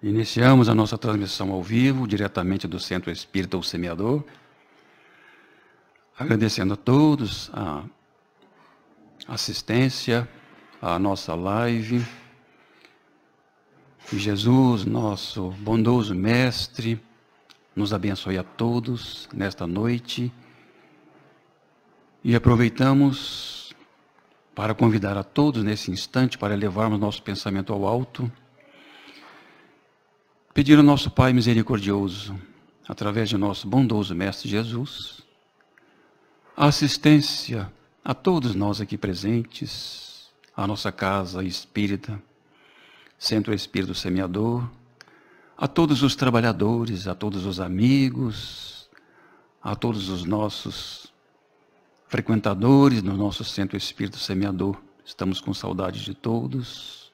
Iniciamos a nossa transmissão ao vivo, diretamente do Centro Espírita O Semeador, agradecendo a todos a assistência à nossa live. Que Jesus, nosso bondoso Mestre, nos abençoe a todos nesta noite. E aproveitamos para convidar a todos nesse instante para elevarmos nosso pensamento ao alto, pedir ao nosso Pai misericordioso, através de nosso bondoso Mestre Jesus, a assistência a todos nós aqui presentes, à nossa casa espírita, Centro Espírita Semeador, a todos os trabalhadores, a todos os amigos, a todos os nossos frequentadores no nosso Centro Espírita Semeador. Estamos com saudade de todos.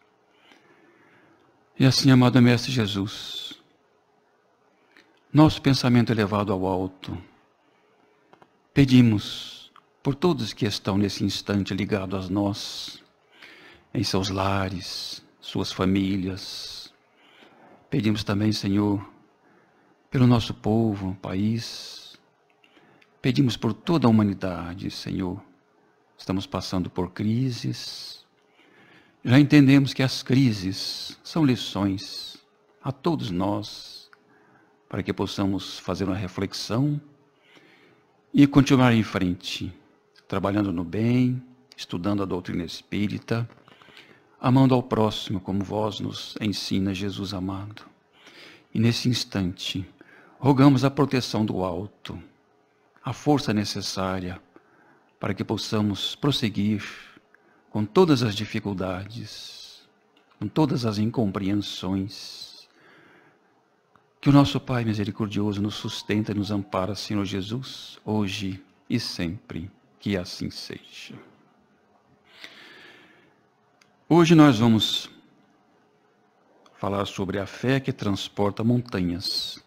E assim, amado Mestre Jesus, nosso pensamento elevado ao alto, pedimos por todos que estão nesse instante ligados a nós, em seus lares, suas famílias. Pedimos também, Senhor, pelo nosso povo, país. Pedimos por toda a humanidade, Senhor. Estamos passando por crises. Já entendemos que as crises são lições a todos nós, para que possamos fazer uma reflexão e continuar em frente, trabalhando no bem, estudando a doutrina espírita, amando ao próximo como vós nos ensina, Jesus amado. E nesse instante, rogamos a proteção do alto, a força necessária para que possamos prosseguir com todas as dificuldades, com todas as incompreensões. Que o nosso Pai misericordioso nos sustenta e nos ampara, Senhor Jesus, hoje e sempre, que assim seja. Hoje nós vamos falar sobre a fé que transporta montanhas.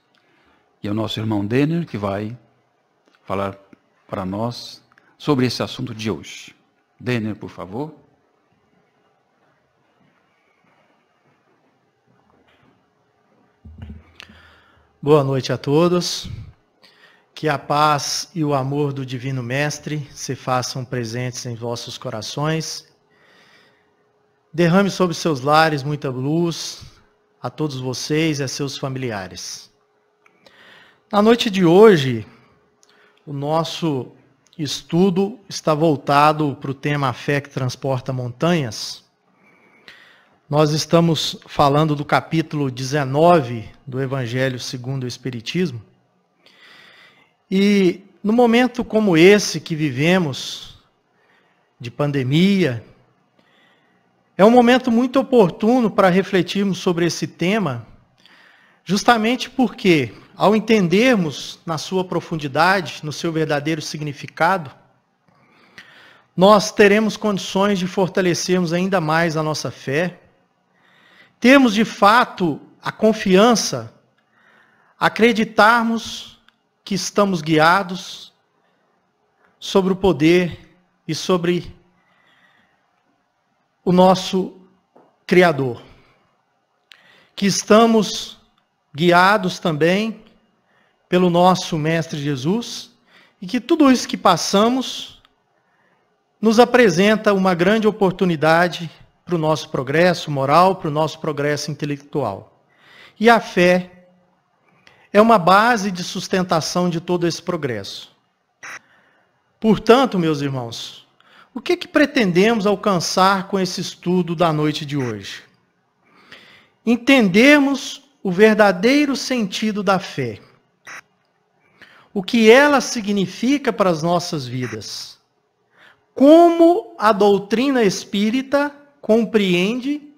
E é o nosso irmão Denner que vai falar para nós sobre esse assunto de hoje. Denner, por favor. Boa noite a todos. Que a paz e o amor do Divino Mestre se façam presentes em vossos corações. Derrame sobre seus lares muita luz a todos vocês e a seus familiares. Na noite de hoje, o nosso estudo está voltado para o tema A Fé que Transporta Montanhas. Nós estamos falando do capítulo 19 do Evangelho segundo o Espiritismo. E no momento como esse que vivemos, de pandemia, é um momento muito oportuno para refletirmos sobre esse tema, justamente porque, ao entendermos na sua profundidade, no seu verdadeiro significado, nós teremos condições de fortalecermos ainda mais a nossa fé, termos de fato a confiança, acreditarmos que estamos guiados sobre o poder e sobre o nosso Criador, que estamos guiados também pelo nosso Mestre Jesus, e que tudo isso que passamos nos apresenta uma grande oportunidade para o nosso progresso moral, para o nosso progresso intelectual. E a fé é uma base de sustentação de todo esse progresso. Portanto, meus irmãos, o que pretendemos alcançar com esse estudo da noite de hoje? Entendermos o verdadeiro sentido da fé. O que ela significa para as nossas vidas. Como a doutrina espírita compreende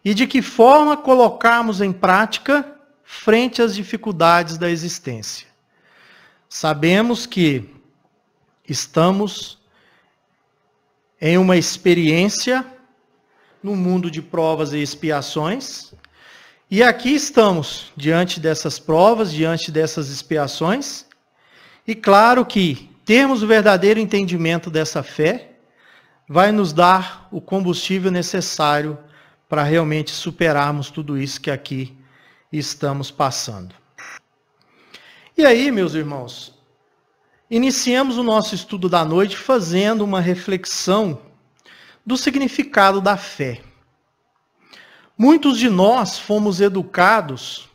e de que forma colocarmos em prática frente às dificuldades da existência. Sabemos que estamos em uma experiência no mundo de provas e expiações, e aqui estamos diante dessas provas, diante dessas expiações, e claro que termos o verdadeiro entendimento dessa fé vai nos dar o combustível necessário para realmente superarmos tudo isso que aqui estamos passando. E aí, meus irmãos, iniciamos o nosso estudo da noite fazendo uma reflexão do significado da fé. Muitos de nós fomos educados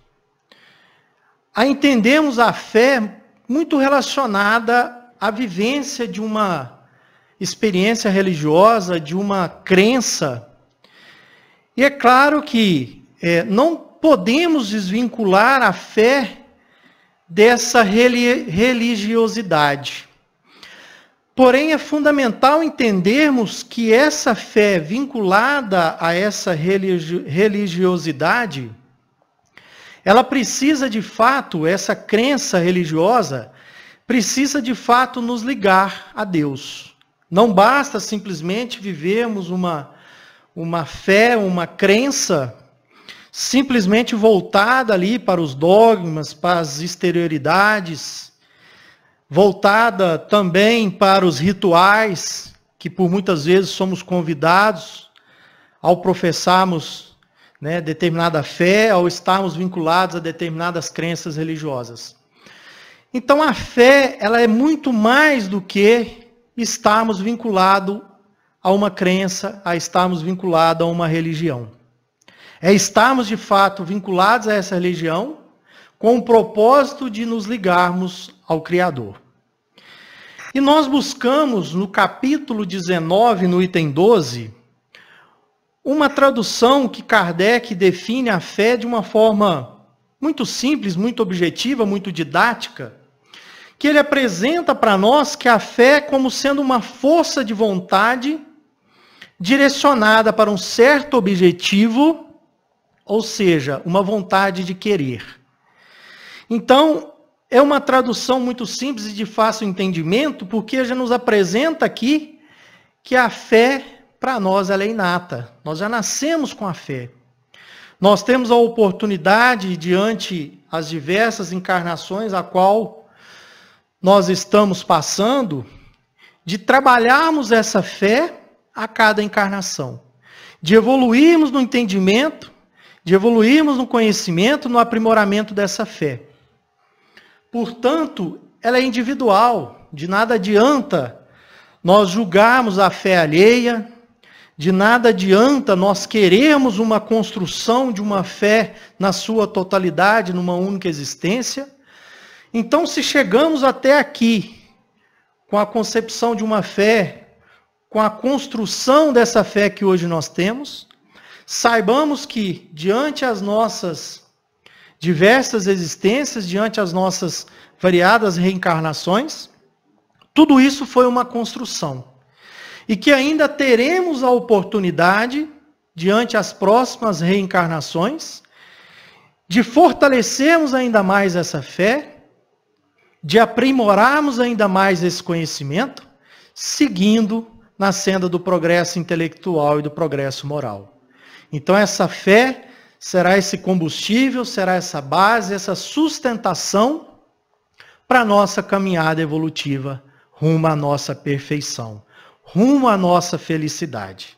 a entendermos a fé muito relacionada à vivência de uma experiência religiosa, de uma crença. E é claro que não podemos desvincular a fé dessa religiosidade. Porém, é fundamental entendermos que essa fé vinculada a essa religiosidade, ela precisa de fato, essa crença religiosa, precisa de fato nos ligar a Deus. Não basta simplesmente vivermos uma fé, uma crença, simplesmente voltada ali para os dogmas, para as exterioridades, voltada também para os rituais, que por muitas vezes somos convidados ao professarmos determinada fé, ao estarmos vinculados a determinadas crenças religiosas. Então a fé, ela é muito mais do que estarmos vinculados a uma crença, a estarmos vinculados a uma religião. É estarmos de fato vinculados a essa religião com o propósito de nos ligarmos ao Criador. E nós buscamos no capítulo 19, no item 12, uma tradução que Kardec define a fé de uma forma muito simples, muito objetiva, muito didática, que ele apresenta para nós que a fé é como sendo uma força de vontade direcionada para um certo objetivo, ou seja, uma vontade de querer. Então, é uma tradução muito simples e de fácil entendimento, porque já nos apresenta aqui que a fé, para nós, ela é inata. Nós já nascemos com a fé. Nós temos a oportunidade, diante as diversas encarnações a qual nós estamos passando, de trabalharmos essa fé a cada encarnação. De evoluirmos no entendimento, de evoluirmos no conhecimento, no aprimoramento dessa fé. Portanto, ela é individual. De nada adianta nós julgarmos a fé alheia, de nada adianta nós querermos uma construção de uma fé na sua totalidade, numa única existência. Então, se chegamos até aqui com a concepção de uma fé, com a construção dessa fé que hoje nós temos, saibamos que, diante as nossas diversas existências, diante as nossas variadas reencarnações, tudo isso foi uma construção. E que ainda teremos a oportunidade, diante as próximas reencarnações, de fortalecermos ainda mais essa fé, de aprimorarmos ainda mais esse conhecimento, seguindo na senda do progresso intelectual e do progresso moral. Então essa fé será esse combustível, será essa base, essa sustentação para a nossa caminhada evolutiva rumo à nossa perfeição, rumo à nossa felicidade.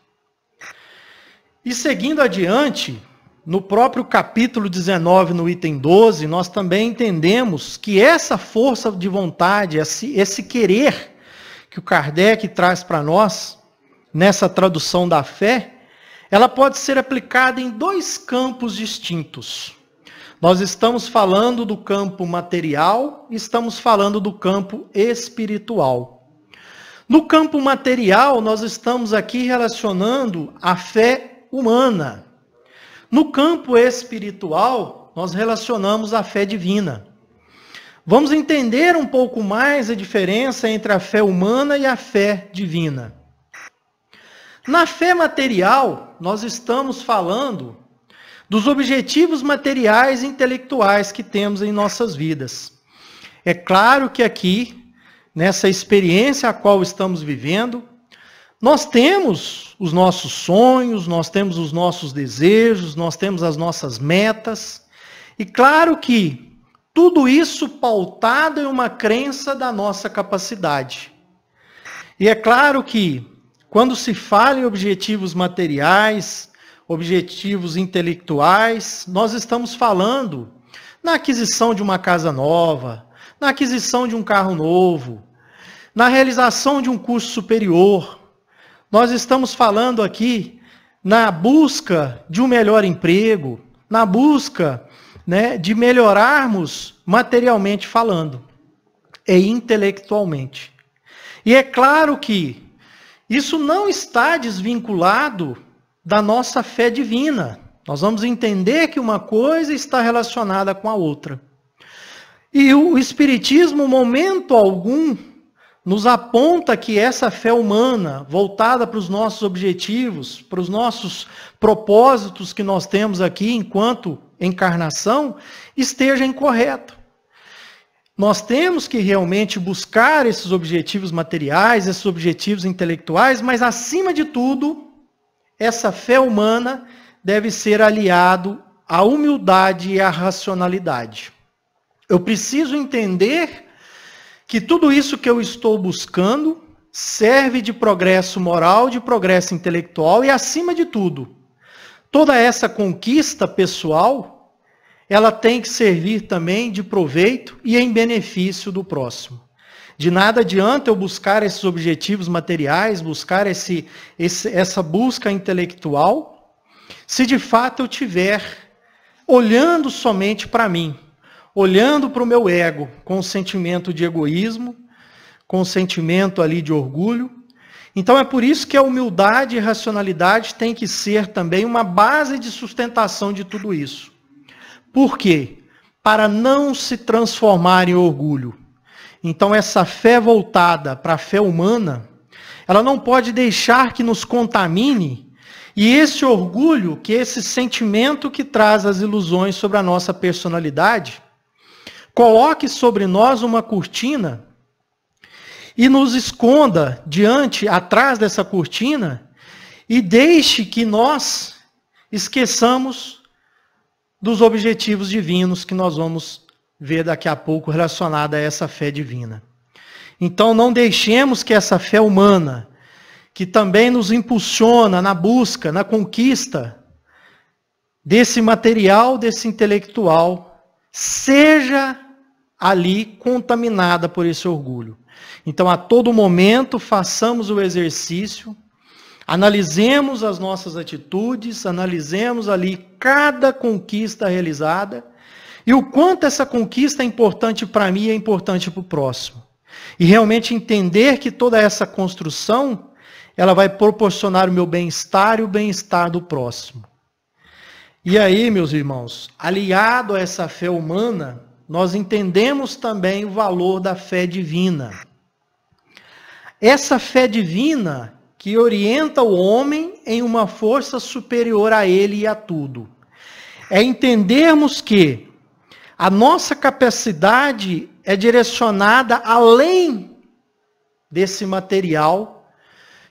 E seguindo adiante, no próprio capítulo 19, no item 12, nós também entendemos que essa força de vontade, esse querer que o Kardec traz para nós, nessa tradução da fé, ela pode ser aplicada em dois campos distintos. Nós estamos falando do campo material e estamos falando do campo espiritual. No campo material, nós estamos aqui relacionando a fé humana. No campo espiritual, nós relacionamos a fé divina. Vamos entender um pouco mais a diferença entre a fé humana e a fé divina. Na fé material, nós estamos falando dos objetivos materiais e intelectuais que temos em nossas vidas. É claro que aqui, nessa experiência a qual estamos vivendo, nós temos os nossos sonhos, nós temos os nossos desejos, nós temos as nossas metas. E claro que tudo isso pautado em uma crença da nossa capacidade. E é claro que, quando se fala em objetivos materiais, objetivos intelectuais, nós estamos falando na aquisição de uma casa nova, na aquisição de um carro novo, na realização de um curso superior. Nós estamos falando aqui na busca de um melhor emprego, na busca, né, de melhorarmos materialmente falando e intelectualmente. E é claro que isso não está desvinculado da nossa fé divina. Nós vamos entender que uma coisa está relacionada com a outra. E o Espiritismo, momento algum, nos aponta que essa fé humana, voltada para os nossos objetivos, para os nossos propósitos que nós temos aqui enquanto encarnação, esteja incorreto. Nós temos que realmente buscar esses objetivos materiais, esses objetivos intelectuais, mas acima de tudo, essa fé humana deve ser aliado à humildade e à racionalidade. Eu preciso entender que tudo isso que eu estou buscando serve de progresso moral, de progresso intelectual e, acima de tudo, toda essa conquista pessoal, ela tem que servir também de proveito e em benefício do próximo. De nada adianta eu buscar esses objetivos materiais, buscar essa busca intelectual, se de fato eu estiver olhando somente para mim, olhando para o meu ego, com um sentimento de egoísmo, com um sentimento ali de orgulho. Então é por isso que a humildade e a racionalidade tem que ser também uma base de sustentação de tudo isso. Por quê? Para não se transformar em orgulho. Então essa fé voltada para a fé humana, ela não pode deixar que nos contamine, e esse orgulho, que esse sentimento que traz as ilusões sobre a nossa personalidade, coloque sobre nós uma cortina e nos esconda atrás dessa cortina, e deixe que nós esqueçamos dos objetivos divinos que nós vamos ver daqui a pouco relacionada a essa fé divina. Então não deixemos que essa fé humana, que também nos impulsiona na busca, na conquista desse material, desse intelectual, seja ali contaminada por esse orgulho. Então a todo momento façamos o exercício, analisemos as nossas atitudes, analisemos ali cada conquista realizada, e o quanto essa conquista é importante para mim e é importante para o próximo. E realmente entender que toda essa construção, ela vai proporcionar o meu bem-estar e o bem-estar do próximo. E aí, meus irmãos, aliado a essa fé humana, nós entendemos também o valor da fé divina. Essa fé divina que orienta o homem em uma força superior a ele e a tudo. É entendermos que a nossa capacidade é direcionada além desse material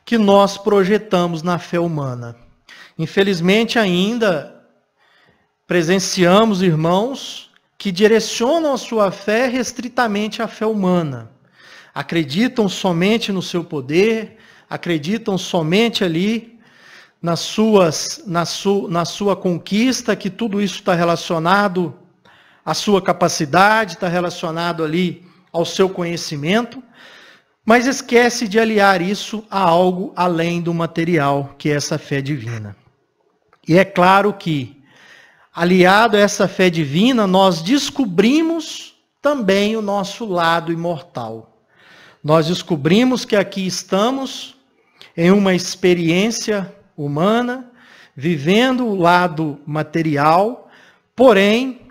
que nós projetamos na fé humana. Infelizmente ainda presenciamos irmãos que direcionam a sua fé restritamente à fé humana. Acreditam somente no seu poder, acreditam somente ali na sua conquista, que tudo isso está relacionado à sua capacidade, está relacionado ali ao seu conhecimento, mas esquece de aliar isso a algo além do material, que é essa fé divina. E é claro que, aliado a essa fé divina, nós descobrimos também o nosso lado imortal. Nós descobrimos que aqui estamos em uma experiência humana, vivendo o lado material, porém,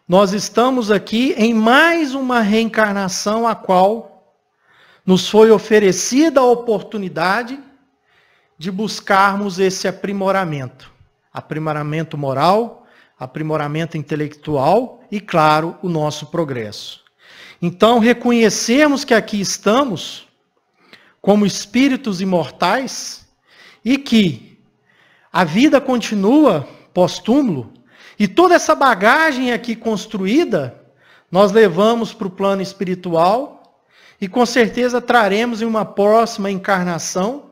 nós estamos aqui em mais uma reencarnação a qual nos foi oferecida a oportunidade de buscarmos esse aprimoramento. Aprimoramento moral, aprimoramento intelectual e, claro, o nosso progresso. Então, reconhecermos que aqui estamos como espíritos imortais e que a vida continua pós-túmulo, e toda essa bagagem aqui construída, nós levamos para o plano espiritual e com certeza traremos em uma próxima encarnação,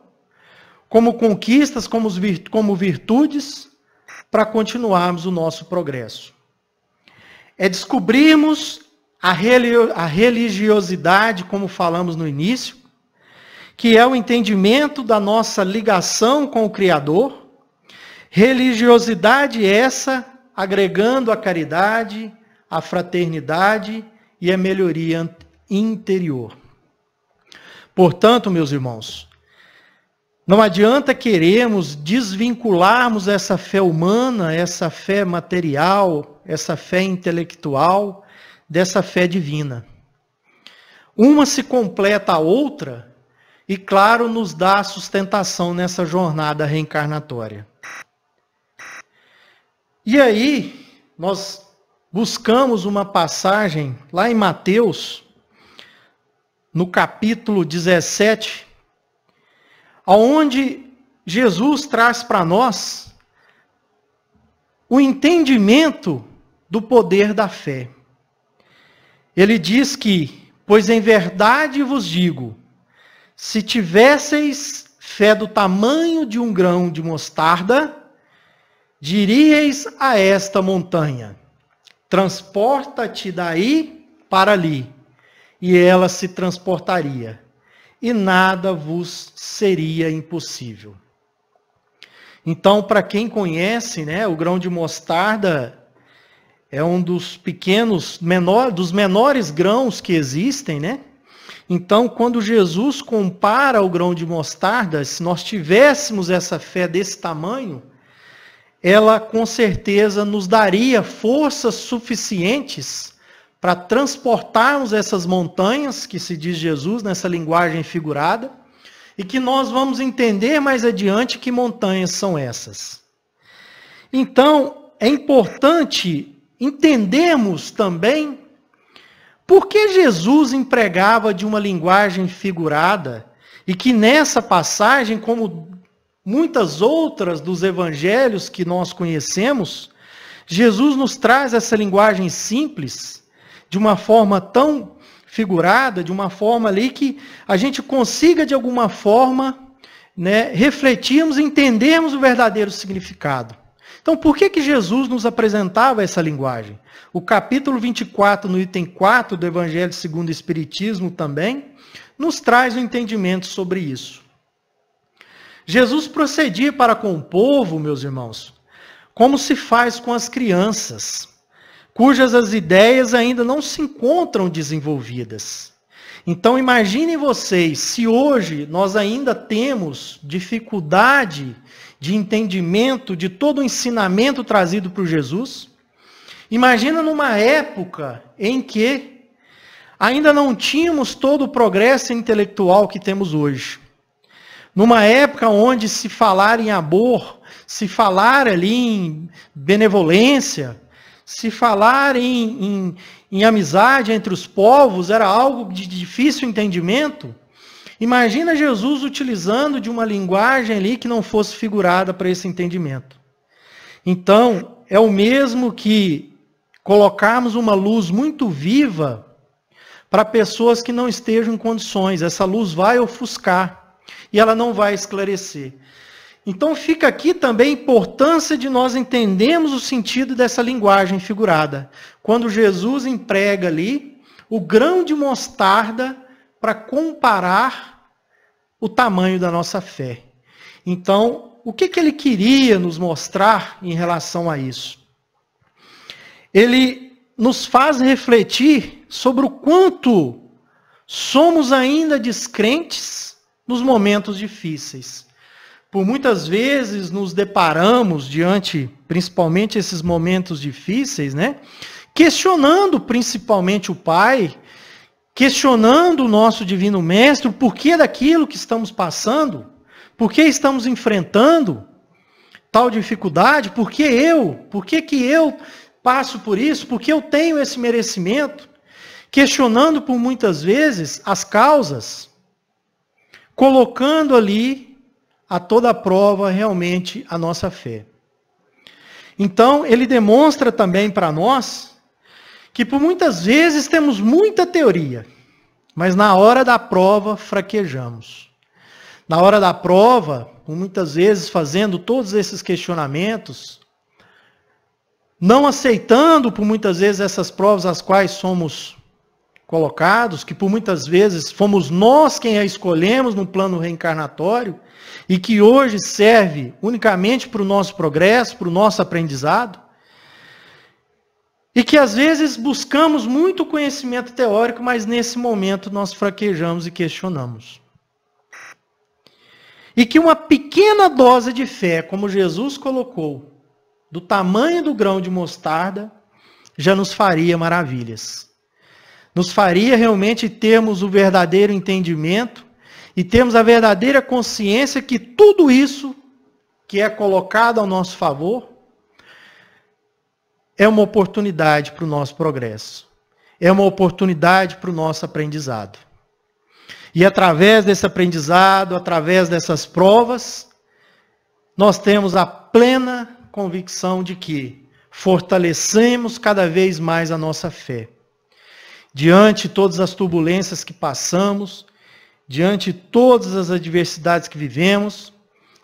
como conquistas, como virtudes, para continuarmos o nosso progresso. É descobrirmos a religiosidade, como falamos no início, que é o entendimento da nossa ligação com o Criador. Religiosidade essa agregando a caridade, a fraternidade e a melhoria interior. Portanto, meus irmãos, não adianta querermos desvincularmos essa fé humana, essa fé material, essa fé intelectual, dessa fé divina. Uma se completa a outra e, claro, nos dá sustentação nessa jornada reencarnatória. E aí, nós buscamos uma passagem lá em Mateus, no capítulo 17, onde Jesus traz para nós o entendimento do poder da fé. Ele diz que, pois em verdade vos digo, se tivesseis fé do tamanho de um grão de mostarda, diríeis a esta montanha, transporta-te daí para ali, e ela se transportaria, e nada vos seria impossível. Então, para quem conhece, né, o grão de mostarda é um dos dos menores grãos que existem, né? Então, quando Jesus compara o grão de mostarda, se nós tivéssemos essa fé desse tamanho, ela com certeza nos daria forças suficientes para transportarmos essas montanhas, que se diz Jesus nessa linguagem figurada, e que nós vamos entender mais adiante que montanhas são essas. Então, é importante entendermos também por que Jesus empregava de uma linguagem figurada e que nessa passagem, como muitas outras dos evangelhos que nós conhecemos, Jesus nos traz essa linguagem simples, de uma forma tão figurada, de uma forma ali que a gente consiga de alguma forma, né, refletirmos e entendermos o verdadeiro significado. Então, por que Jesus nos apresentava essa linguagem? O capítulo 24, no item 4 do Evangelho segundo o Espiritismo também, nos traz um entendimento sobre isso. Jesus procedia para com o povo, meus irmãos, como se faz com as crianças, cujas as ideias ainda não se encontram desenvolvidas. Então imaginem vocês, se hoje nós ainda temos dificuldade de entendimento de todo o ensinamento trazido por Jesus, imagina numa época em que ainda não tínhamos todo o progresso intelectual que temos hoje. Numa época onde se falar em amor, se falar ali em benevolência, se falar em amizade entre os povos era algo de difícil entendimento, imagina Jesus utilizando de uma linguagem ali que não fosse figurada para esse entendimento. Então, é o mesmo que colocarmos uma luz muito viva para pessoas que não estejam em condições. Essa luz vai ofuscar e ela não vai esclarecer. Então fica aqui também a importância de nós entendermos o sentido dessa linguagem figurada. Quando Jesus emprega ali o grão de mostarda para comparar o tamanho da nossa fé. Então, o que ele queria nos mostrar em relação a isso? Ele nos faz refletir sobre o quanto somos ainda descrentes nos momentos difíceis. Por muitas vezes nos deparamos diante, principalmente esses momentos difíceis, né? Questionando principalmente o Pai, questionando o nosso Divino Mestre, o porquê daquilo que estamos passando, por que estamos enfrentando tal dificuldade, por que eu passo por isso, por que eu tenho esse merecimento, questionando por muitas vezes as causas, colocando ali a toda prova realmente a nossa fé. Então, ele demonstra também para nós que por muitas vezes temos muita teoria, mas na hora da prova fraquejamos. Na hora da prova, por muitas vezes fazendo todos esses questionamentos, não aceitando por muitas vezes essas provas às quais somos colocados, que por muitas vezes fomos nós quem a escolhemos no plano reencarnatório, e que hoje serve unicamente para o nosso progresso, para o nosso aprendizado, e que às vezes buscamos muito conhecimento teórico, mas nesse momento nós fraquejamos e questionamos. E que uma pequena dose de fé, como Jesus colocou, do tamanho do grão de mostarda, já nos faria maravilhas. Nos faria realmente termos o verdadeiro entendimento e termos a verdadeira consciência que tudo isso que é colocado ao nosso favor é uma oportunidade para o nosso progresso. É uma oportunidade para o nosso aprendizado. E através desse aprendizado, através dessas provas, nós temos a plena convicção de que fortalecemos cada vez mais a nossa fé. Diante de todas as turbulências que passamos, diante de todas as adversidades que vivemos,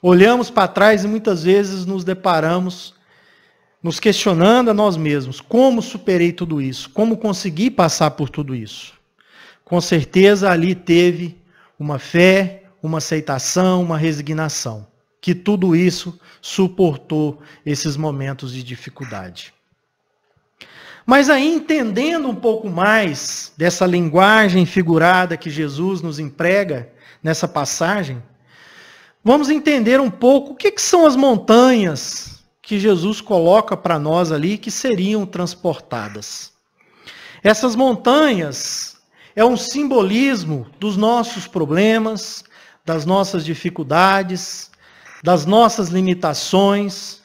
olhamos para trás e muitas vezes nos deparamos nos questionando a nós mesmos, como superei tudo isso? Como consegui passar por tudo isso? Com certeza ali teve uma fé, uma aceitação, uma resignação, que tudo isso suportou esses momentos de dificuldade. Mas aí, entendendo um pouco mais dessa linguagem figurada que Jesus nos emprega nessa passagem, vamos entender um pouco o que são as montanhas que Jesus coloca para nós ali, que seriam transportadas. Essas montanhas é um simbolismo dos nossos problemas, das nossas dificuldades, das nossas limitações,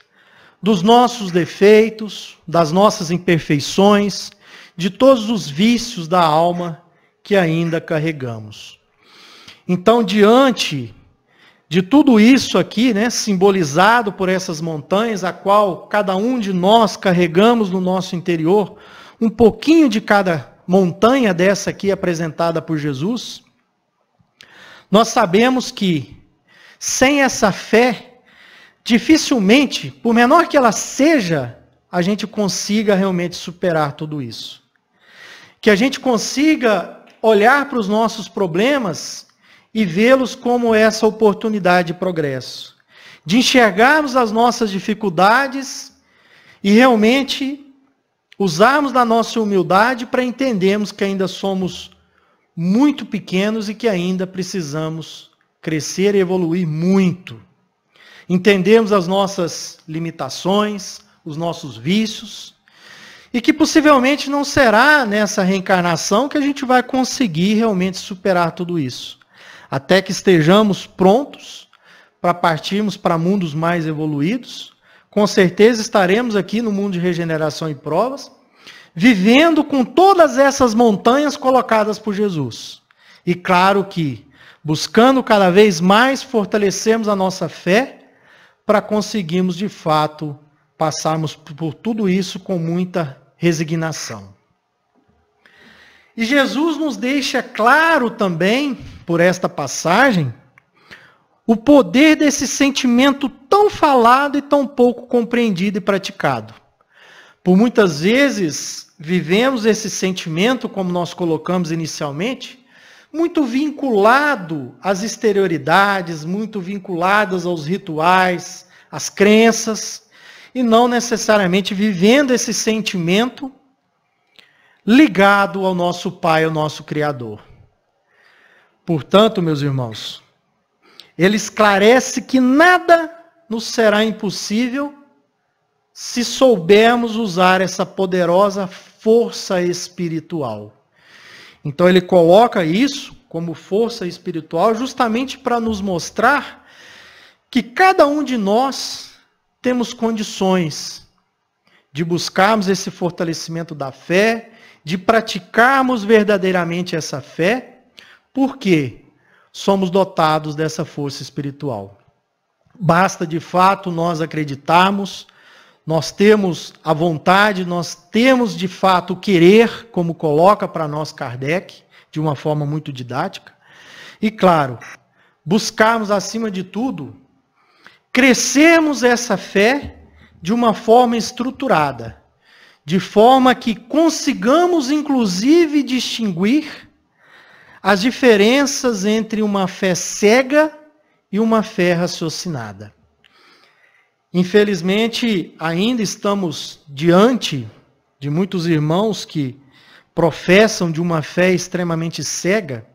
dos nossos defeitos, das nossas imperfeições, de todos os vícios da alma que ainda carregamos. Então, diante de tudo isso aqui, né, simbolizado por essas montanhas, a qual cada um de nós carregamos no nosso interior, um pouquinho de cada montanha dessa aqui apresentada por Jesus, nós sabemos que sem essa fé, dificilmente, por menor que ela seja, a gente consiga realmente superar tudo isso. Que a gente consiga olhar para os nossos problemas e vê-los como essa oportunidade de progresso. De enxergarmos as nossas dificuldades e realmente usarmos da nossa humildade para entendermos que ainda somos muito pequenos e que ainda precisamos crescer e evoluir muito. Entendemos as nossas limitações, os nossos vícios, e que possivelmente não será nessa reencarnação que a gente vai conseguir realmente superar tudo isso. Até que estejamos prontos para partirmos para mundos mais evoluídos, com certeza estaremos aqui no mundo de regeneração e provas, vivendo com todas essas montanhas colocadas por Jesus. E claro que, buscando cada vez mais fortalecermos a nossa fé, para conseguirmos de fato passarmos por tudo isso com muita resignação. E Jesus nos deixa claro também, por esta passagem, o poder desse sentimento tão falado e tão pouco compreendido e praticado. Por muitas vezes, vivemos esse sentimento, como nós colocamos inicialmente, muito vinculado às exterioridades, muito vinculadas aos rituais, às crenças, e não necessariamente vivendo esse sentimento ligado ao nosso Pai, ao nosso Criador. Portanto, meus irmãos, ele esclarece que nada nos será impossível se soubermos usar essa poderosa força espiritual. Então ele coloca isso como força espiritual justamente para nos mostrar que cada um de nós temos condições de buscarmos esse fortalecimento da fé, de praticarmos verdadeiramente essa fé, porque somos dotados dessa força espiritual. Basta de fato nós acreditarmos, nós temos a vontade, nós temos de fato o querer, como coloca para nós Kardec, de uma forma muito didática. E claro, buscarmos acima de tudo, crescermos essa fé de uma forma estruturada, de forma que consigamos, inclusive, distinguir as diferenças entre uma fé cega e uma fé raciocinada. Infelizmente, ainda estamos diante de muitos irmãos que professam de uma fé extremamente cega,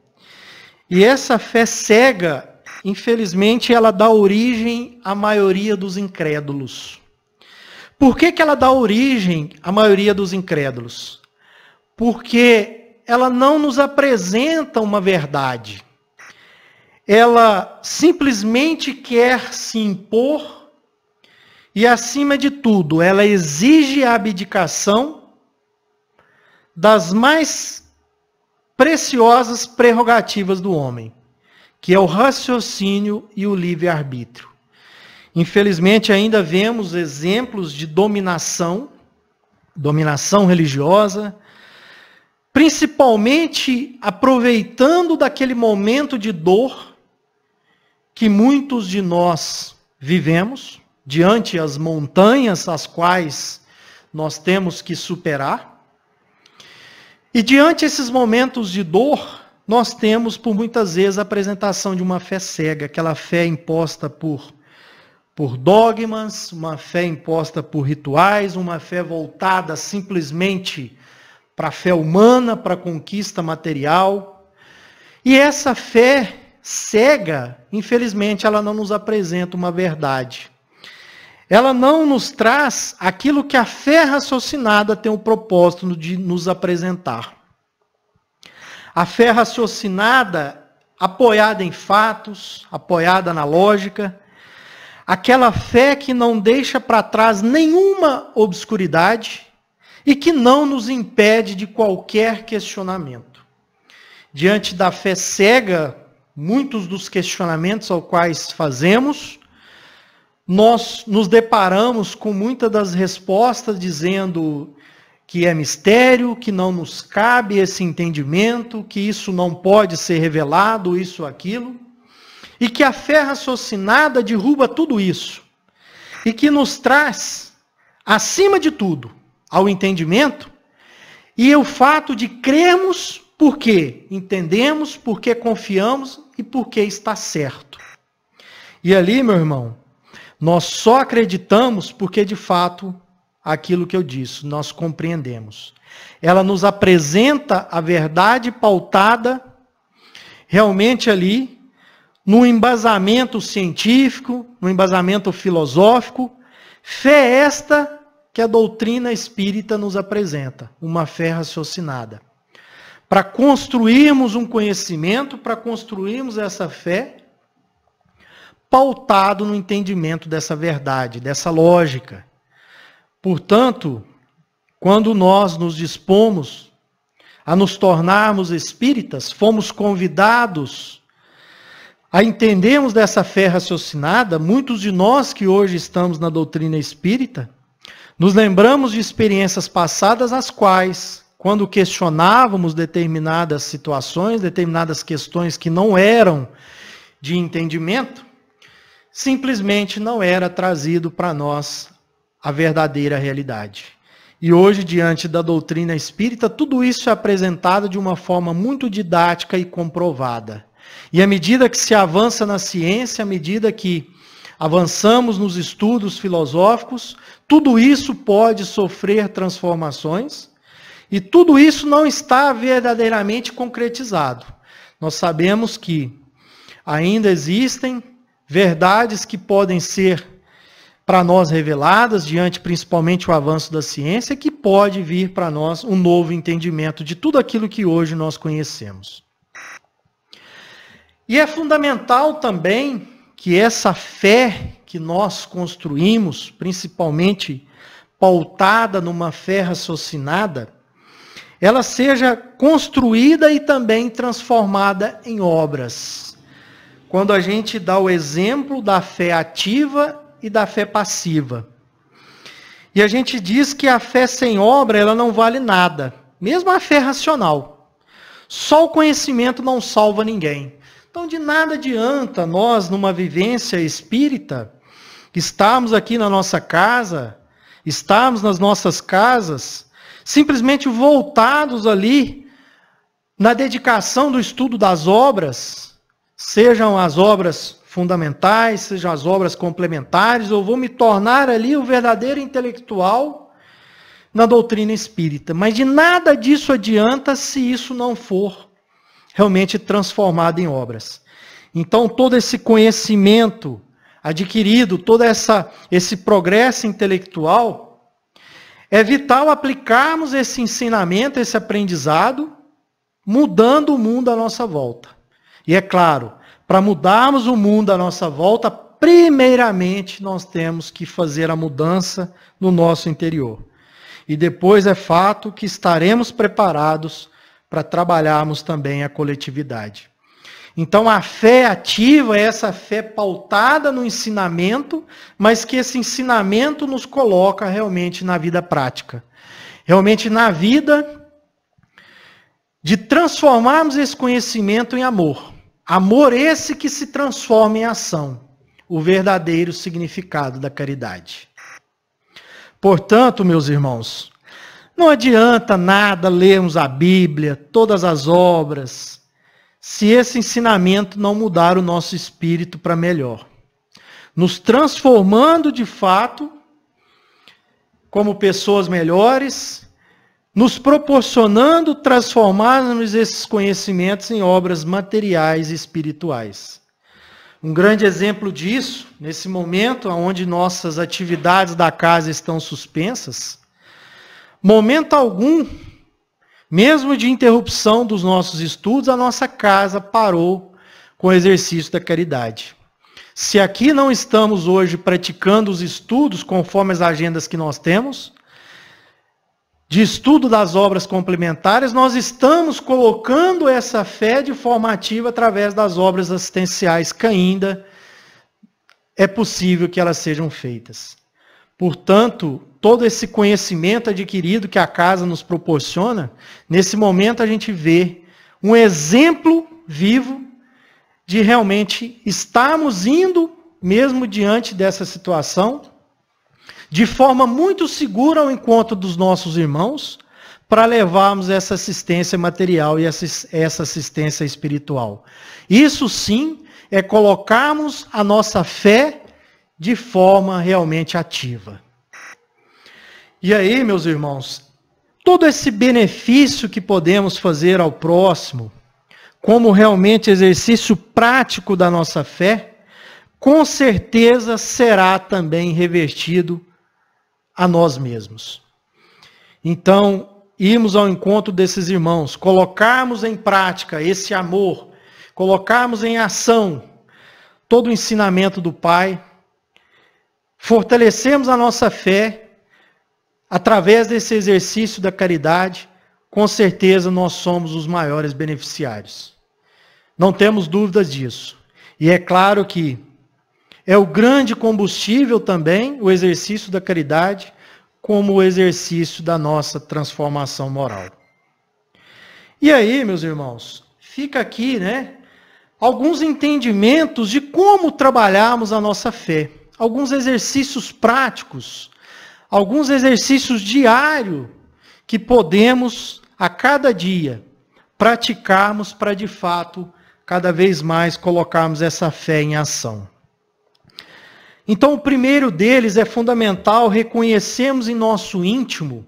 e essa fé cega, infelizmente, ela dá origem à maioria dos incrédulos. Por que ela dá origem à maioria dos incrédulos? Porque ela não nos apresenta uma verdade. Ela simplesmente quer se impor e, acima de tudo, ela exige a abdicação das mais preciosas prerrogativas do homem, que é o raciocínio e o livre-arbítrio. Infelizmente, ainda vemos exemplos de dominação religiosa, principalmente aproveitando daquele momento de dor que muitos de nós vivemos, diante as montanhas as quais nós temos que superar. E diante esses momentos de dor, nós temos, por muitas vezes, a apresentação de uma fé cega, aquela fé imposta por dogmas, uma fé imposta por rituais, uma fé voltada simplesmente para a fé humana, para a conquista material. E essa fé cega, infelizmente, ela não nos apresenta uma verdade. Ela não nos traz aquilo que a fé raciocinada tem o propósito de nos apresentar. A fé raciocinada, apoiada em fatos, apoiada na lógica, aquela fé que não deixa para trás nenhuma obscuridade e que não nos impede de qualquer questionamento. Diante da fé cega, muitos dos questionamentos aos quais fazemos, nós nos deparamos com muitas das respostas dizendo que é mistério, que não nos cabe esse entendimento, que isso não pode ser revelado, isso, aquilo. E que a fé raciocinada derruba tudo isso. E que nos traz, acima de tudo, ao entendimento e o fato de crermos porque entendemos, porque confiamos e porque está certo. E ali, meu irmão, nós só acreditamos porque, de fato, aquilo que eu disse, nós compreendemos. Ela nos apresenta a verdade pautada realmente ali no embasamento científico, no embasamento filosófico. Fé esta que a doutrina espírita nos apresenta, uma fé raciocinada. Para construirmos um conhecimento, para construirmos essa fé, pautado no entendimento dessa verdade, dessa lógica. Portanto, quando nós nos dispomos a nos tornarmos espíritas, fomos convidados a entendermos dessa fé raciocinada. Muitos de nós que hoje estamos na doutrina espírita, nos lembramos de experiências passadas as quais, quando questionávamos determinadas situações, determinadas questões que não eram de entendimento, simplesmente não era trazido para nós a verdadeira realidade. E hoje, diante da doutrina espírita, tudo isso é apresentado de uma forma muito didática e comprovada. E à medida que se avança na ciência, à medida que avançamos nos estudos filosóficos, tudo isso pode sofrer transformações e tudo isso não está verdadeiramente concretizado. Nós sabemos que ainda existem verdades que podem ser para nós reveladas, diante principalmente o avanço da ciência, que pode vir para nós um novo entendimento de tudo aquilo que hoje nós conhecemos. E é fundamental também que essa fé que nós construímos, principalmente pautada numa fé raciocinada, ela seja construída e também transformada em obras. Quando a gente dá o exemplo da fé ativa e da fé passiva. E a gente diz que a fé sem obra, ela não vale nada. Mesmo a fé racional. Só o conhecimento não salva ninguém. Então, de nada adianta nós, numa vivência espírita, estarmos aqui na nossa casa, estarmos nas nossas casas, simplesmente voltados ali na dedicação do estudo das obras, sejam as obras fundamentais, sejam as obras complementares, eu vou me tornar ali o verdadeiro intelectual na doutrina espírita. Mas de nada disso adianta se isso não for realmente transformado em obras. Então todo esse conhecimento adquirido, todo esse progresso intelectual, é vital aplicarmos esse ensinamento, esse aprendizado, mudando o mundo à nossa volta. E é claro, para mudarmos o mundo à nossa volta, primeiramente nós temos que fazer a mudança no nosso interior. E depois é fato que estaremos preparados para trabalharmos também a coletividade. Então a fé ativa é essa fé pautada no ensinamento, mas que esse ensinamento nos coloca realmente na vida prática. Realmente na vida de transformarmos esse conhecimento em amor. Amor esse que se transforma em ação, o verdadeiro significado da caridade. Portanto, meus irmãos, não adianta nada lermos a Bíblia, todas as obras, se esse ensinamento não mudar o nosso espírito para melhor. Nos transformando de fato como pessoas melhores, nos proporcionando transformarmos esses conhecimentos em obras materiais e espirituais. Um grande exemplo disso, nesse momento onde nossas atividades da casa estão suspensas, momento algum, mesmo de interrupção dos nossos estudos, a nossa casa parou com o exercício da caridade. Se aqui não estamos hoje praticando os estudos conforme as agendas que nós temos, de estudo das obras complementares, nós estamos colocando essa fé de forma ativa através das obras assistenciais que ainda é possível que elas sejam feitas. Portanto, todo esse conhecimento adquirido que a casa nos proporciona, nesse momento a gente vê um exemplo vivo de realmente estarmos indo, mesmo diante dessa situação, de forma muito segura ao encontro dos nossos irmãos, para levarmos essa assistência material e essa assistência espiritual. Isso sim é colocarmos a nossa fé de forma realmente ativa. E aí, meus irmãos, todo esse benefício que podemos fazer ao próximo, como realmente exercício prático da nossa fé, com certeza será também revertido a nós mesmos. Então, irmos ao encontro desses irmãos, colocarmos em prática esse amor, colocarmos em ação todo o ensinamento do Pai, fortalecemos a nossa fé através desse exercício da caridade, com certeza nós somos os maiores beneficiários. Não temos dúvidas disso. E é claro que é o grande combustível também, o exercício da caridade, como o exercício da nossa transformação moral. E aí, meus irmãos, fica aqui, alguns entendimentos de como trabalharmos a nossa fé. Alguns exercícios práticos, alguns exercícios diários que podemos, a cada dia, praticarmos para, de fato, cada vez mais colocarmos essa fé em ação. Então, o primeiro deles é fundamental reconhecermos em nosso íntimo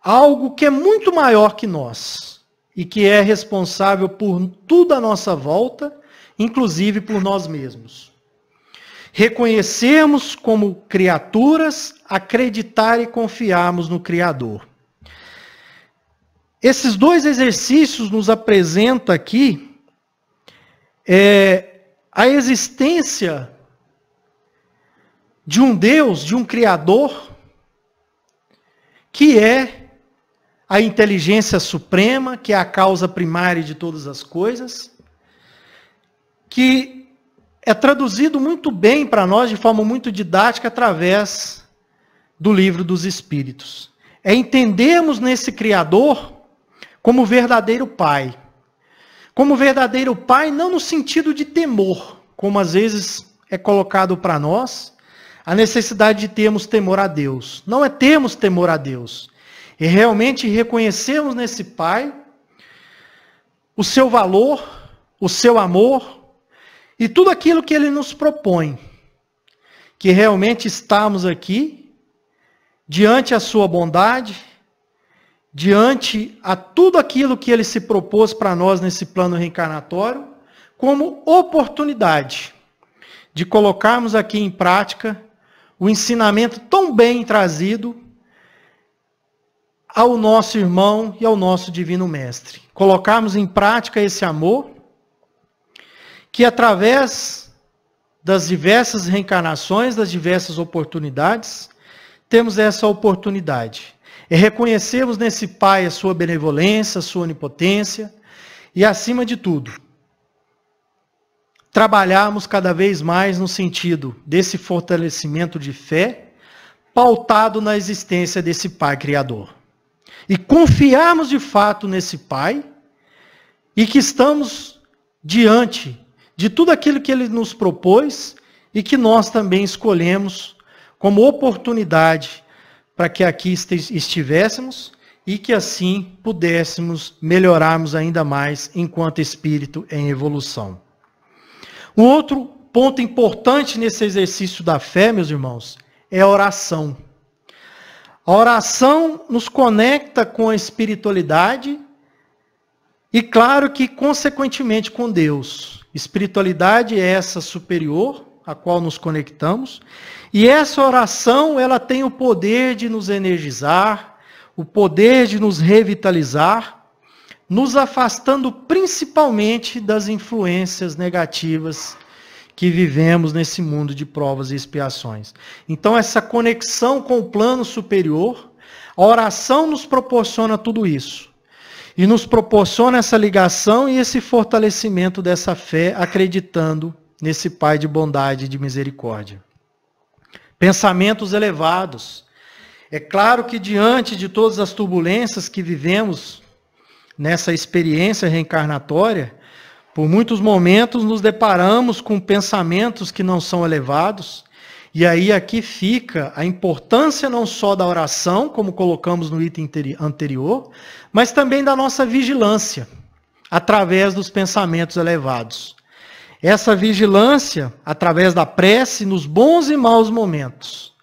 algo que é muito maior que nós e que é responsável por tudo à nossa volta, inclusive por nós mesmos. Reconhecermos como criaturas, acreditar e confiarmos no Criador. Esses dois exercícios nos apresentam aqui a existência de um Deus, de um Criador, que é a inteligência suprema, que é a causa primária de todas as coisas, que é traduzido muito bem para nós, de forma muito didática, através do Livro dos Espíritos. É entendermos nesse Criador como verdadeiro Pai. Como verdadeiro Pai, não no sentido de temor, como às vezes é colocado para nós. a necessidade de termos temor a Deus. Não é termos temor a Deus, é realmente reconhecermos nesse Pai o seu valor, o seu amor e tudo aquilo que Ele nos propõe. Que realmente estamos aqui, diante a sua bondade, diante a tudo aquilo que Ele se propôs para nós nesse plano reencarnatório, como oportunidade de colocarmos aqui em prática o ensinamento tão bem trazido ao nosso irmão e ao nosso Divino Mestre. Colocarmos em prática esse amor, que através das diversas reencarnações, das diversas oportunidades, temos essa oportunidade. É reconhecermos nesse Pai a sua benevolência, a sua onipotência e, acima de tudo, trabalharmos cada vez mais no sentido desse fortalecimento de fé, pautado na existência desse Pai Criador. E confiarmos de fato nesse Pai e que estamos diante de tudo aquilo que Ele nos propôs e que nós também escolhemos como oportunidade para que aqui estivéssemos e que assim pudéssemos melhorarmos ainda mais enquanto espírito em evolução. Um outro ponto importante nesse exercício da fé, meus irmãos, é a oração. A oração nos conecta com a espiritualidade e, claro que, consequentemente, com Deus. Espiritualidade é essa superior, a qual nos conectamos. E essa oração, ela tem o poder de nos energizar, o poder de nos revitalizar, nos afastando principalmente das influências negativas que vivemos nesse mundo de provas e expiações. Então, essa conexão com o plano superior, a oração nos proporciona tudo isso. E nos proporciona essa ligação e esse fortalecimento dessa fé, acreditando nesse Pai de bondade e de misericórdia. Pensamentos elevados. É claro que diante de todas as turbulências que vivemos nessa experiência reencarnatória, por muitos momentos nos deparamos com pensamentos que não são elevados, e aí aqui fica a importância não só da oração, como colocamos no item anterior, mas também da nossa vigilância, através dos pensamentos elevados. Essa vigilância, através da prece, nos bons e maus momentos,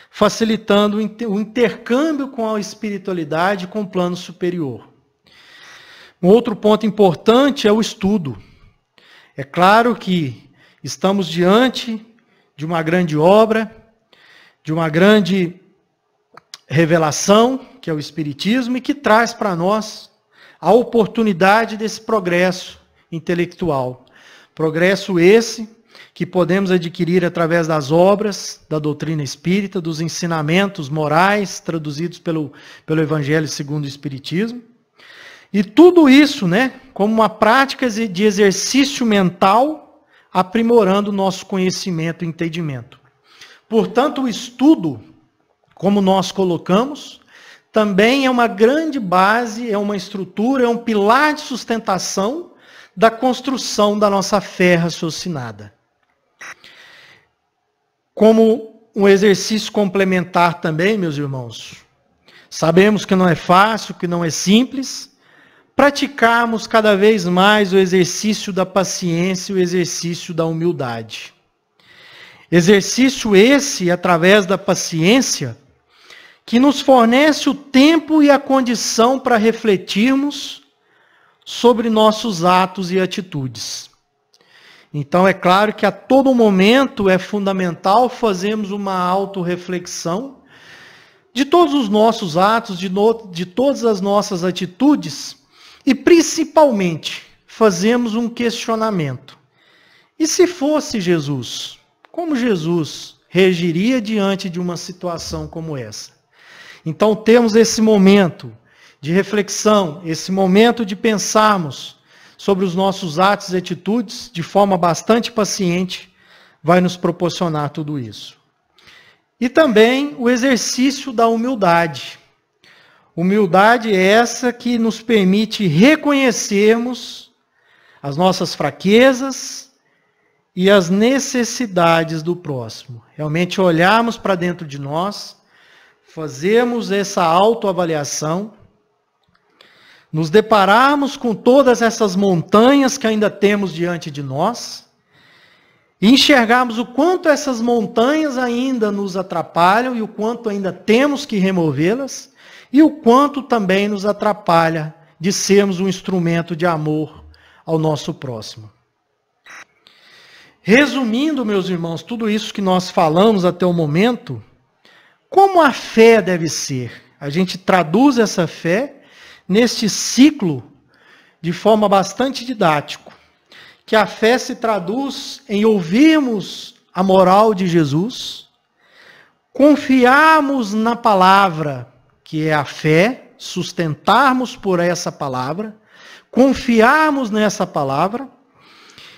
facilitando o intercâmbio com a espiritualidade, com o plano superior. Um outro ponto importante é o estudo. É claro que estamos diante de uma grande obra, de uma grande revelação, que é o Espiritismo, e que traz para nós a oportunidade desse progresso intelectual. Progresso esse que podemos adquirir através das obras da doutrina espírita, dos ensinamentos morais traduzidos pelo Evangelho segundo o Espiritismo. E tudo isso, como uma prática de exercício mental, aprimorando o nosso conhecimento e entendimento. Portanto, o estudo, como nós colocamos, também é uma grande base, é uma estrutura, é um pilar de sustentação da construção da nossa fé raciocinada. Como um exercício complementar também, meus irmãos, sabemos que não é fácil, que não é simples, praticarmos cada vez mais o exercício da paciência e o exercício da humildade. Exercício esse, através da paciência, que nos fornece o tempo e a condição para refletirmos sobre nossos atos e atitudes. Então, é claro que a todo momento é fundamental fazermos uma autorreflexão de todos os nossos atos, de todas as nossas atitudes, e principalmente fazemos um questionamento. E se fosse Jesus? Como Jesus reagiria diante de uma situação como essa? Então temos esse momento de reflexão, esse momento de pensarmos sobre os nossos atos e atitudes de forma bastante paciente, vai nos proporcionar tudo isso. E também o exercício da humildade. Humildade é essa que nos permite reconhecermos as nossas fraquezas e as necessidades do próximo. Realmente olharmos para dentro de nós, fazermos essa autoavaliação, nos depararmos com todas essas montanhas que ainda temos diante de nós, e enxergarmos o quanto essas montanhas ainda nos atrapalham e o quanto ainda temos que removê-las, e o quanto também nos atrapalha de sermos um instrumento de amor ao nosso próximo. Resumindo, meus irmãos, tudo isso que nós falamos até o momento, como a fé deve ser? A gente traduz essa fé neste ciclo de forma bastante didática. Que a fé se traduz em ouvirmos a moral de Jesus, confiarmos na palavra, que é a fé, sustentarmos por essa palavra, confiarmos nessa palavra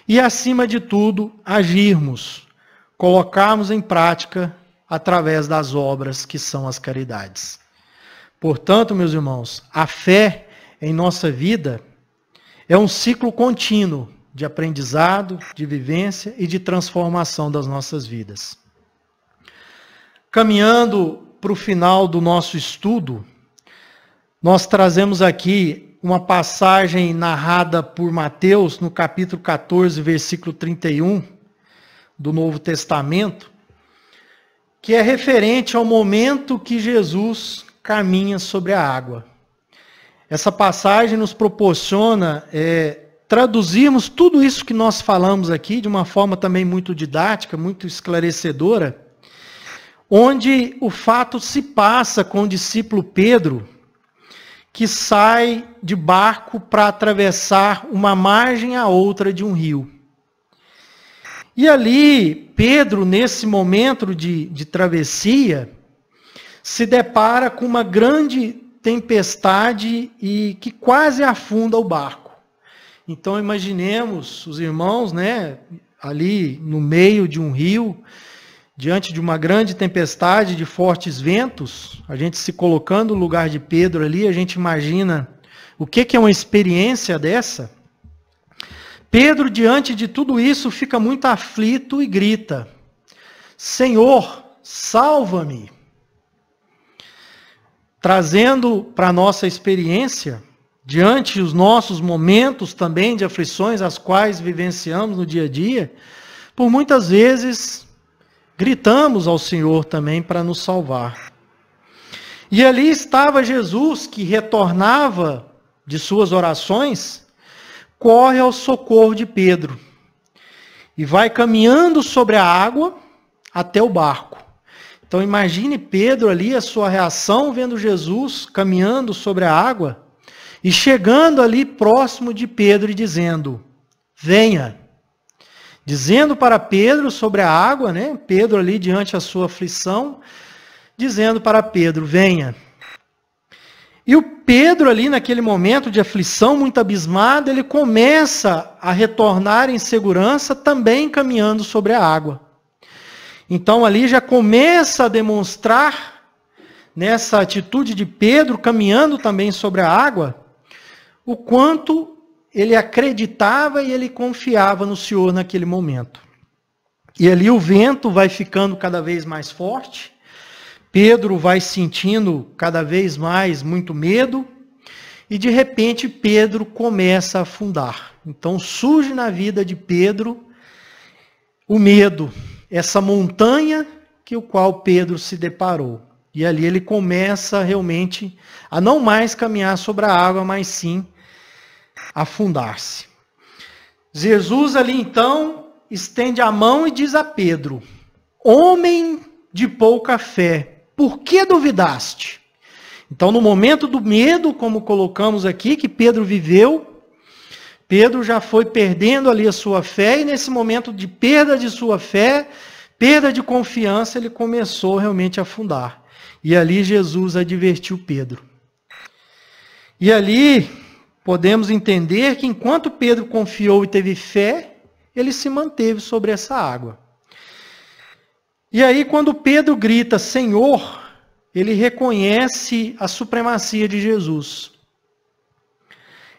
e, acima de tudo, agirmos, colocarmos em prática através das obras que são as caridades. Portanto, meus irmãos, a fé em nossa vida é um ciclo contínuo de aprendizado, de vivência e de transformação das nossas vidas. Caminhando para o final do nosso estudo, nós trazemos aqui uma passagem narrada por Mateus, no capítulo 14, versículo 31, do Novo Testamento, que é referente ao momento que Jesus caminha sobre a água. Essa passagem nos proporciona traduzirmos tudo isso que nós falamos aqui de uma forma também muito didática, muito esclarecedora, onde o fato se passa com o discípulo Pedro, que sai de barco para atravessar uma margem a outra de um rio. E ali, Pedro, nesse momento de travessia, se depara com uma grande tempestade e que quase afunda o barco. Então imaginemos os irmãos, ali no meio de um rio, diante de uma grande tempestade, de fortes ventos, a gente se colocando no lugar de Pedro ali, a gente imagina o que é uma experiência dessa. Pedro, diante de tudo isso, fica muito aflito e grita: Senhor, salva-me! Trazendo para a nossa experiência, diante dos nossos momentos também de aflições, as quais vivenciamos no dia a dia, por muitas vezes gritamos ao Senhor também para nos salvar. E ali estava Jesus, que retornava de suas orações, corre ao socorro de Pedro e vai caminhando sobre a água até o barco. Então imagine Pedro ali, a sua reação vendo Jesus caminhando sobre a água e chegando ali próximo de Pedro e dizendo: venha. Dizendo para Pedro sobre a água, Pedro ali diante da sua aflição, dizendo para Pedro: venha. E o Pedro ali naquele momento de aflição muito abismado, ele começa a retornar em segurança também caminhando sobre a água. Então ali já começa a demonstrar, nessa atitude de Pedro, caminhando também sobre a água, o quanto ele acreditava e ele confiava no Senhor naquele momento. E ali o vento vai ficando cada vez mais forte, Pedro vai sentindo cada vez mais muito medo, e de repente Pedro começa a afundar. Então surge na vida de Pedro o medo, essa montanha que o qual Pedro se deparou. E ali ele começa realmente a não mais caminhar sobre a água, mas sim afundar-se. Jesus ali então estende a mão e diz a Pedro: homem de pouca fé, por que duvidaste? Então no momento do medo, como colocamos aqui, que Pedro viveu, Pedro já foi perdendo ali a sua fé, e nesse momento de perda de sua fé, perda de confiança, ele começou realmente a afundar. E ali Jesus advertiu Pedro. E ali podemos entender que enquanto Pedro confiou e teve fé, ele se manteve sobre essa água. E aí quando Pedro grita Senhor, ele reconhece a supremacia de Jesus.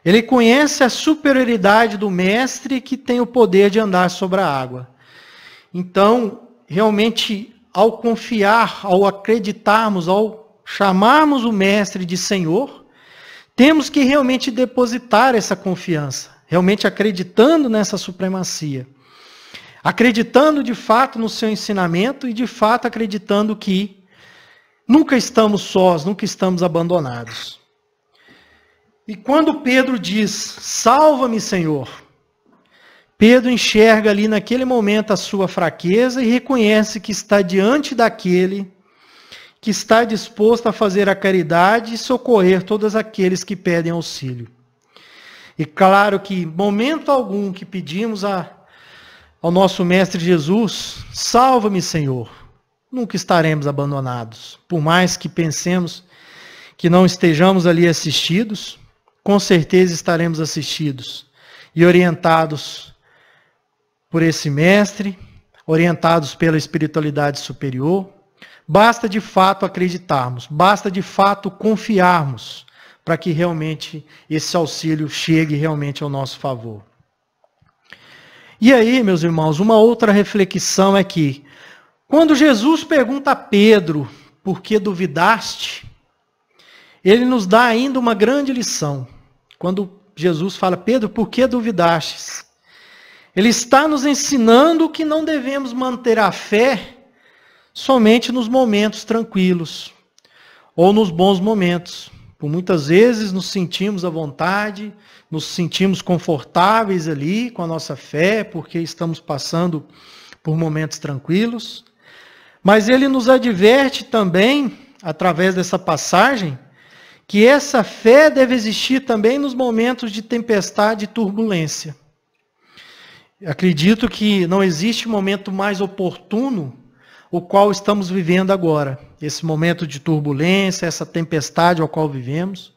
Ele conhece a superioridade do mestre que tem o poder de andar sobre a água. Então, realmente, ao confiar, ao acreditarmos, ao chamarmos o mestre de Senhor, temos que realmente depositar essa confiança, realmente acreditando nessa supremacia. Acreditando de fato no seu ensinamento e de fato acreditando que nunca estamos sós, nunca estamos abandonados. E quando Pedro diz, salva-me, Senhor, Pedro enxerga ali naquele momento a sua fraqueza e reconhece que está diante daquele que está disposto a fazer a caridade e socorrer todos aqueles que pedem auxílio. E claro que, momento algum que pedimos ao nosso Mestre Jesus, salva-me, Senhor, nunca estaremos abandonados. Por mais que pensemos que não estejamos ali assistidos, com certeza estaremos assistidos e orientados por esse Mestre, orientados pela espiritualidade superior. Basta de fato acreditarmos, basta de fato confiarmos para que realmente esse auxílio chegue realmente ao nosso favor. E aí, meus irmãos, uma outra reflexão é que, quando Jesus pergunta a Pedro, por que duvidaste? Ele nos dá ainda uma grande lição. Quando Jesus fala, Pedro, por que duvidastes? Ele está nos ensinando que não devemos manter a fé somente nos momentos tranquilos, ou nos bons momentos. Por muitas vezes nos sentimos à vontade, nos sentimos confortáveis ali com a nossa fé, porque estamos passando por momentos tranquilos. Mas ele nos adverte também, através dessa passagem, que essa fé deve existir também nos momentos de tempestade e turbulência. Acredito que não existe momento mais oportuno o qual estamos vivendo agora, esse momento de turbulência, essa tempestade ao qual vivemos,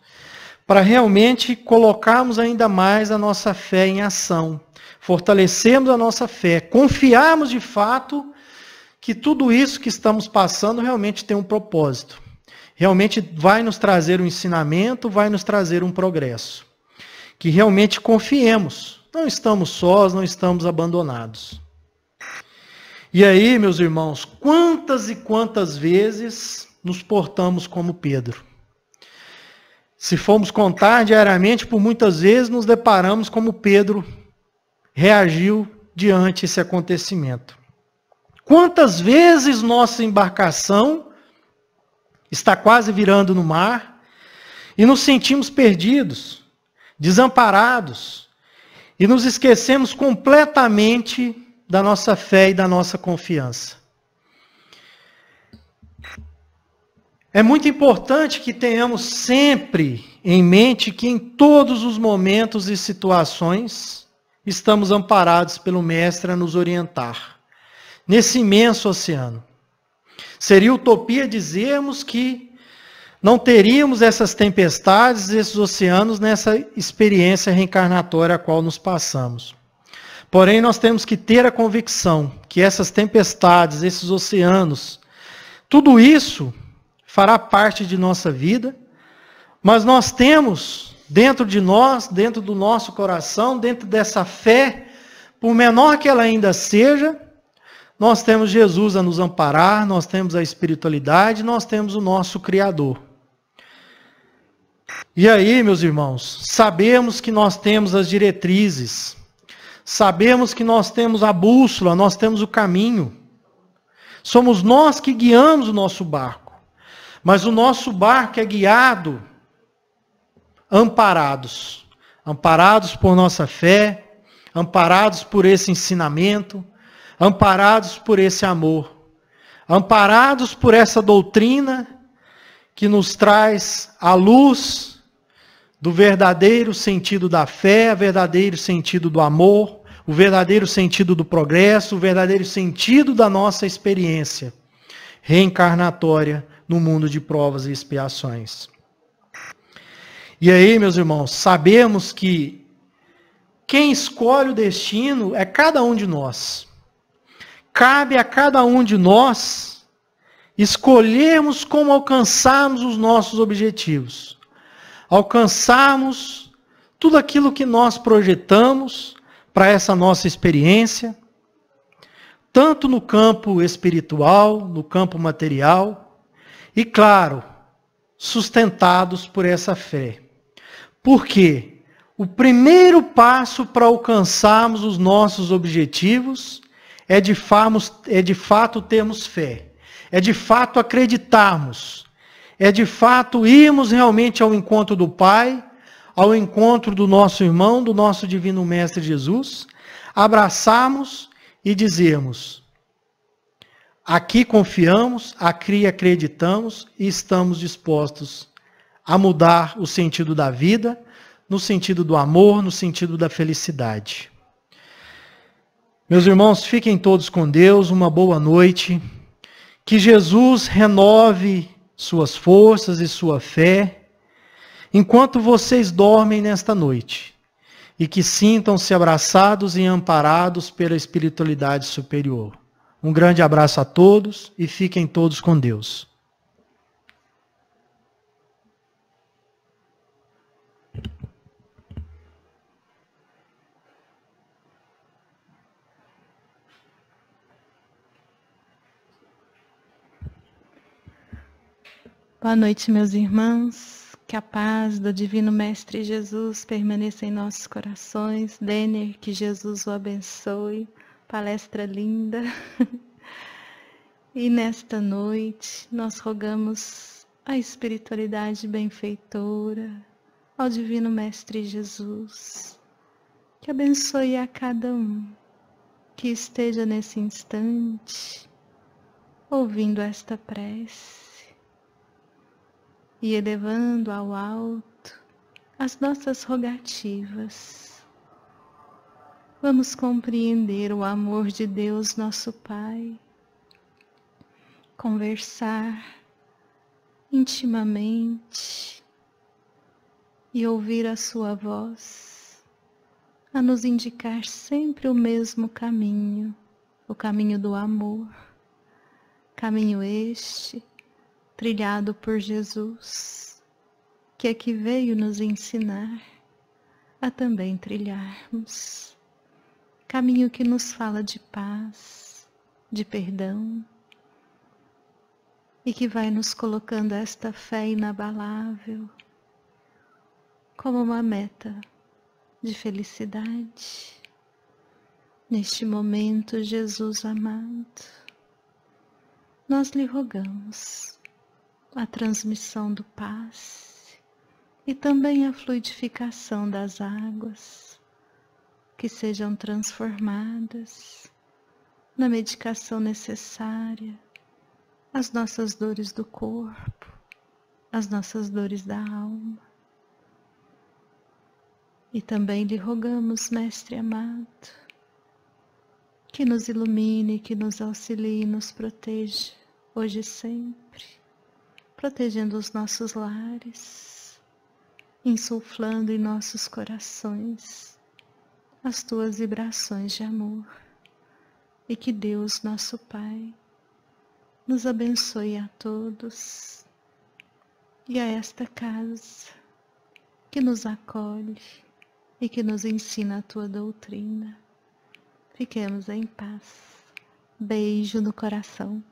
para realmente colocarmos ainda mais a nossa fé em ação, fortalecermos a nossa fé, confiarmos de fato que tudo isso que estamos passando realmente tem um propósito, realmente vai nos trazer um ensinamento, vai nos trazer um progresso, que realmente confiemos, não estamos sós, não estamos abandonados. E aí, meus irmãos, quantas e quantas vezes nos portamos como Pedro? Se formos contar diariamente, por muitas vezes nos deparamos como Pedro reagiu diante desse acontecimento. Quantas vezes nossa embarcação está quase virando no mar e nos sentimos perdidos, desamparados e nos esquecemos completamente da nossa fé e da nossa confiança. É muito importante que tenhamos sempre em mente que em todos os momentos e situações estamos amparados pelo Mestre a nos orientar, nesse imenso oceano. Seria utopia dizermos que não teríamos essas tempestades, esses oceanos nessa experiência reencarnatória a qual nos passamos. Porém, nós temos que ter a convicção que essas tempestades, esses oceanos, tudo isso fará parte de nossa vida, mas nós temos dentro de nós, dentro do nosso coração, dentro dessa fé, por menor que ela ainda seja, nós temos Jesus a nos amparar, nós temos a espiritualidade, nós temos o nosso Criador. E aí, meus irmãos, sabemos que nós temos as diretrizes, sabemos que nós temos a bússola, nós temos o caminho. Somos nós que guiamos o nosso barco. Mas o nosso barco é guiado amparados. Amparados por nossa fé, amparados por esse ensinamento, amparados por esse amor, amparados por essa doutrina que nos traz a luz do verdadeiro sentido da fé, o verdadeiro sentido do amor, o verdadeiro sentido do progresso, o verdadeiro sentido da nossa experiência reencarnatória no mundo de provas e expiações. E aí, meus irmãos, sabemos que quem escolhe o destino é cada um de nós. Cabe a cada um de nós escolhermos como alcançarmos os nossos objetivos. Alcançarmos tudo aquilo que nós projetamos para essa nossa experiência, tanto no campo espiritual, no campo material, e claro, sustentados por essa fé. Por quê? O primeiro passo para alcançarmos os nossos objetivos é de fato termos fé, é de fato acreditarmos, é de fato irmos realmente ao encontro do Pai, ao encontro do nosso irmão, do nosso Divino Mestre Jesus, abraçarmos e dizermos: aqui confiamos, aqui acreditamos e estamos dispostos a mudar o sentido da vida, no sentido do amor, no sentido da felicidade. Meus irmãos, fiquem todos com Deus, uma boa noite. Que Jesus renove suas forças e sua fé, enquanto vocês dormem nesta noite. E que sintam-se abraçados e amparados pela espiritualidade superior. Um grande abraço a todos e fiquem todos com Deus. Boa noite, meus irmãos. Que a paz do Divino Mestre Jesus permaneça em nossos corações. Denner, que Jesus o abençoe. Palestra linda. E nesta noite, nós rogamos a espiritualidade benfeitora, ao Divino Mestre Jesus, que abençoe a cada um que esteja nesse instante, ouvindo esta prece, e elevando ao alto as nossas rogativas. Vamos compreender o amor de Deus, nosso Pai, conversar intimamente e ouvir a sua voz, a nos indicar sempre o mesmo caminho, o caminho do amor, caminho este trilhado por Jesus, que aqui veio nos ensinar a também trilharmos. Caminho que nos fala de paz, de perdão, e que vai nos colocando esta fé inabalável como uma meta de felicidade. Neste momento, Jesus amado, nós lhe rogamos a transmissão do passe e também a fluidificação das águas, que sejam transformadas na medicação necessária às nossas dores do corpo, às nossas dores da alma. E também lhe rogamos, Mestre amado, que nos ilumine, que nos auxilie e nos proteja, hoje e sempre, protegendo os nossos lares, insuflando em nossos corações as tuas vibrações de amor, e que Deus, nosso Pai, nos abençoe a todos e a esta casa que nos acolhe e que nos ensina a tua doutrina. Fiquemos em paz. Beijo no coração.